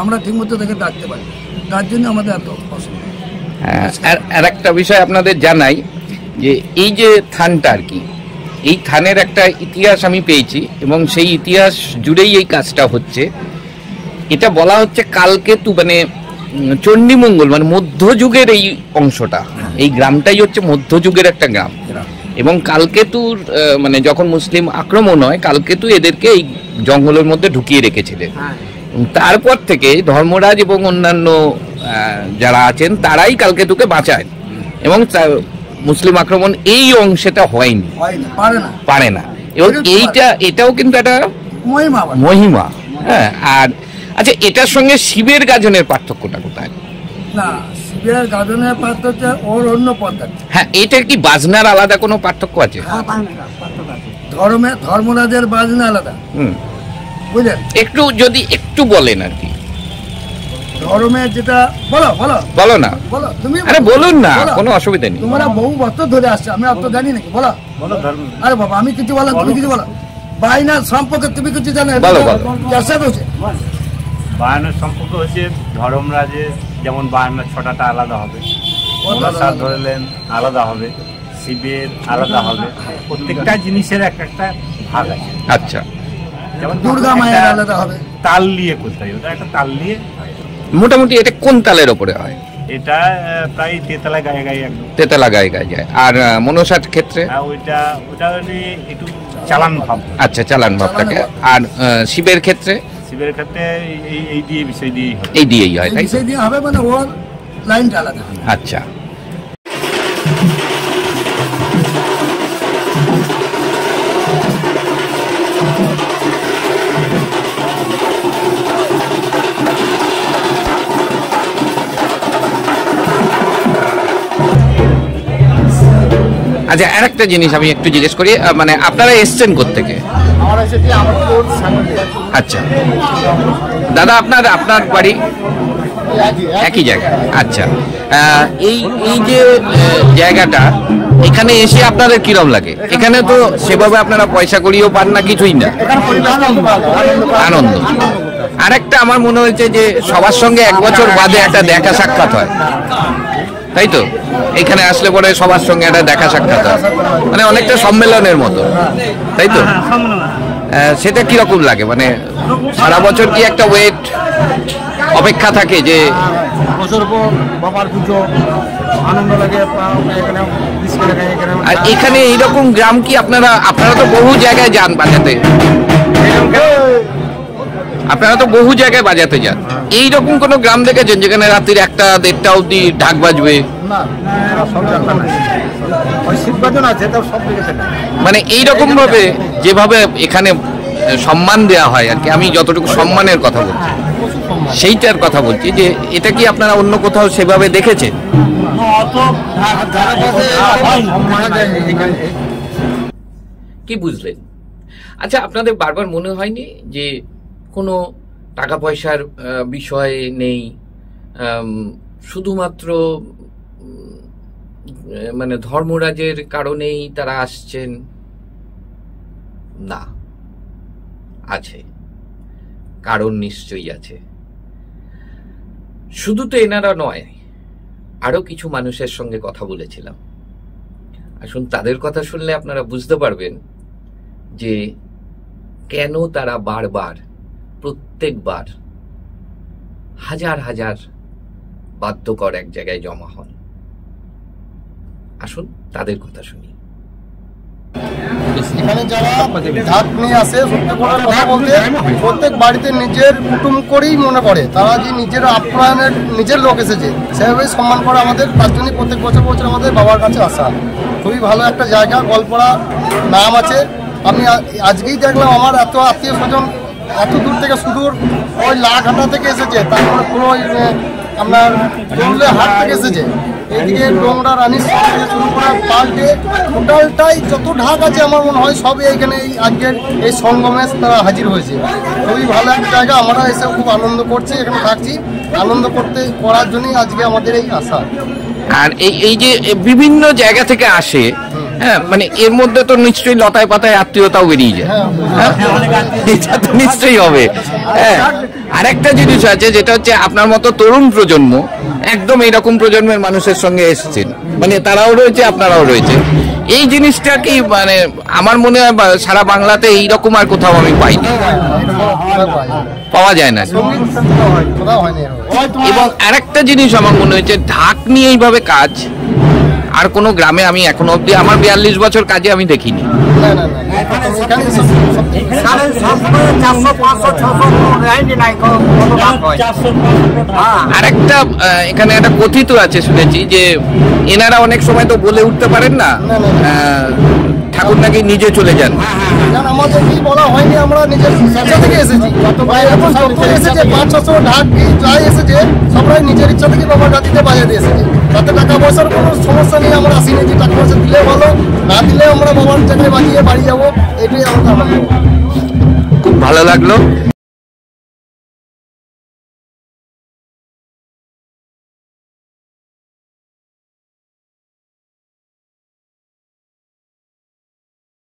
আমরা ঠিক মতো তাকে ডাকতে পারি, তার জন্য আমাদের এত অসুবিধা। আর একটা বিষয় আপনাদের জানাই যে এই যে থানটা আর কি, এই থানের একটা ইতিহাস আমি পেয়েছি এবং সেই ইতিহাস জুড়েই এই কাজটা হচ্ছে। এটা বলা হচ্ছে কালকেতু মানে চণ্ডীমঙ্গল মানে মধ্যযুগের এই অংশটা, এই গ্রামটাই হচ্ছে মধ্যযুগের একটা গ্রাম এবং কালকেতুর মানে যখন মুসলিম আক্রমণ হয় কালকেতু এদেরকে এই জঙ্গলের মধ্যে ঢুকিয়ে রেখেছিলেন। তারপর থেকে ধর্মরাজ এবং অন্যান্য যারা আছেন তারাই কালকেতুকে বাঁচায় এবং মুসলিম আক্রমণ এই অংশটা হয়নি, পারে না। এবং এটাও কিন্তু একটা মহিমা। হ্যাঁ, আর আচ্ছা এটার সঙ্গে শিবের গাজনের পার্থক্যটা কোথায়? না, শিবের গাজনের পার্থক্য ওর অন্য পদ্ধতি। হ্যাঁ, এটা কি বাজনার আলাদা কোনো পার্থক্য আছে? ধর্মরাজের বাজনা আলাদা, বুঝলেন? একটু যদি একটু বলেন আর কি। ধর্মের যেটা বলো না তুমি, আরে বলুন না, কোনো অসুবিধা নেই। তোমরা বহু বছর ধরে আসছে, আমি অত জানি নাকি? বলো। আরে বাবা, আমি কিছু বলো, তুমি কিছু বলো। বায়নার সম্পর্কে তুমি কিছু জানো? বায়ানের সম্পর্ক হচ্ছে ধর্মরাজের যেমন বায়ানের ছটাটা আলাদা হবে, ধরলেন আলাদা হবে, শিবের আলাদা হবে, প্রত্যেকটা জিনিসের একটা ভাগ আছে। আচ্ছা, যেমন দুর্গা মায়ের আলাদা হবে, তাল নিয়ে করতে হয়, ওটা একটা তাল নিয়ে। মোটামুটি এটা কোন তালের ওপরে হয়? এটা প্রায় তেতলা গায়ে গায়ে, একদম তেতলা গায়ে গায়ে যায়। আর মনসার ক্ষেত্রে ওটা একটু চালান ভাব। আচ্ছা, চালান ভাবটাকে। আর শিবের ক্ষেত্রে এই দিয়েই হয়, তাই সেই দিয়ে হবে, মানে ওর লাইনটা আলাদা। আচ্ছা, আচ্ছা আর একটা জিনিস আমি একটু জিজ্ঞেস করি, মানে আপনারা এসছেন কোত্থেকে? আচ্ছা দাদা, আপনার বাড়ি একই জায়গা? আচ্ছা, এই যে জায়গাটা, এখানে এসে আপনাদের কিরম লাগে? এখানে তো সেভাবে আপনারা পয়সা করিও পান না, কিছুই না, আনন্দ। আরেকটা আমার মনে হয়েছে যে সবার সঙ্গে এক বছর বাদে একটা দেখা সাক্ষাৎ হয়, তাই তো? এখানে আসলে পরে সবার সঙ্গে একটা দেখা সাক্ষাৎ হয়, মানে অনেকটা সম্মেলনের মতো, তাই তো? সেটা কিরকম লাগে? মানে সারা বছর কি একটা ওয়েট অপেক্ষা থাকে যে বছর পর বাবার পুজো, আনন্দ লাগে। আর এখানে এইরকম গ্রাম কি আপনারা তো বহু জায়গায় যান বাজাতে, আপনারা তো বহু জায়গায় বাজাতে যান, এইরকম কোন গ্রাম দেখেছেন যেখানে রাত্রির 1টা 1:30 অবধি ঢাক বাজবে? মানে এইরকম ভাবে যেভাবে এখানে সম্মান দেওয়া হয় আর কি, আমি যতটুকু সম্মানের কথা বলছি সেইটার কথা বলছি, যে এটা কি আপনারা অন্য কোথাও সেভাবে দেখেছেন? কি বুঝলেন? আচ্ছা, আপনাদের বারবার মনে হয়নি যে কোনো টাকা পয়সার বিষয় নেই, শুধুমাত্র মানে ধর্মরাজের কারণেই তারা আসছেন? না, আছে, কারণ নিশ্চয়ই আছে। শুধু তো এনারা নয়, আরো কিছু মানুষের সঙ্গে কথা বলেছিলাম। আসুন, তাদের কথা শুনলে আপনারা বুঝতে পারবেন যে কেন তারা বারবার প্রত্যেকবার হাজার হাজার বাধ্যকর এক জায়গায় জমা হন। আসুন তাদের কথা শুনি। এখানে যারা ঢাক নিয়ে আসে, সত্যি কথা বলতে প্রত্যেক বাড়িতে নিজের কুটুম করেই মনে করে, তারা যে নিজের আপ্যায়নের নিজের লোক এসেছে সেভাবেই সম্মান করে আমাদের। তার জন্যই প্রত্যেক বছর আমাদের বাবার কাছে আসা। খুবই ভালো একটা জায়গা, গলপাড়া নাম আছে। আমি আজকেই দেখলাম আমার এত আত্মীয় স্বজন এত দূর থেকে, সুদূর ওই লাঘাটা থেকে এসেছে, তারপরে পুরো আপনার দৌড়লে হাট থেকে এসেছে, এইদিকে ডোংরা রানীর থেকে শুরু করে পাল্টে টোটালটাই যত ঢাক আছে আমার মনে হয় সবই এইখানে এই আজকের এই সঙ্গমে তারা হাজির হয়েছে। খুবই ভালো একটা জায়গা, আমরা এসে খুব আনন্দ করছি, এখানে থাকছি, আনন্দ করার জন্যই আজকে আমাদের এই আশা। আর এই যে বিভিন্ন জায়গা থেকে আসে, হ্যাঁ, মানে এর মধ্যে তো নিশ্চয়ই লতায় পাতায় আত্মীয়তাও বেরিয়ে যায়, এটা তো নিশ্চয়ই হবে। হ্যাঁ, আরেকটা জিনিস আছে যেটা হচ্ছে আপনার মতো তরুণ প্রজন্ম একদম এইরকম প্রজন্মের মানুষের সঙ্গে এসেছেন, মানে তারাও রয়েছে আপনারাও রয়েছে। এই জিনিসটা কি মানে আমার মনে হয় সারা বাংলাতে এইরকম আর কোথাও আমি পাইনি, পাওয়া যায় না। এবং আরেকটা জিনিস আমার মনে হয়েছে ঢাক নিয়ে এইভাবে কাজ আর কোনো গ্রামে আমি এখনো অব্দি আমার 42 বছর কাজে আমি দেখিনি। আরেকটা এখানে একটা কথিত আছে শুনেছি যে এনারা অনেক সময় তো বলে উঠতে পারেন না, ঠাকুর নাকি নিজে চলে যান। আমাদের কি বলা হয়নি, আমরা নিজের ইচ্ছা থেকে এসেছি। এখন যত এসেছে 500 ঢাক যাই এসেছে সবাই নিজের ইচ্ছা থেকে বাবার জাতিতে বাজাতে এসেছে। তাতে টাকা পয়সার কোনো সমস্যা নেই, আমরা আসিনি যে টাকা পয়সা দিলে ভালো, না দিলে আমরা বাবার জায়গায় বাজিয়ে বাড়ি যাবো, এটাই আমাদের আনন্দ। খুব ভালো লাগলো।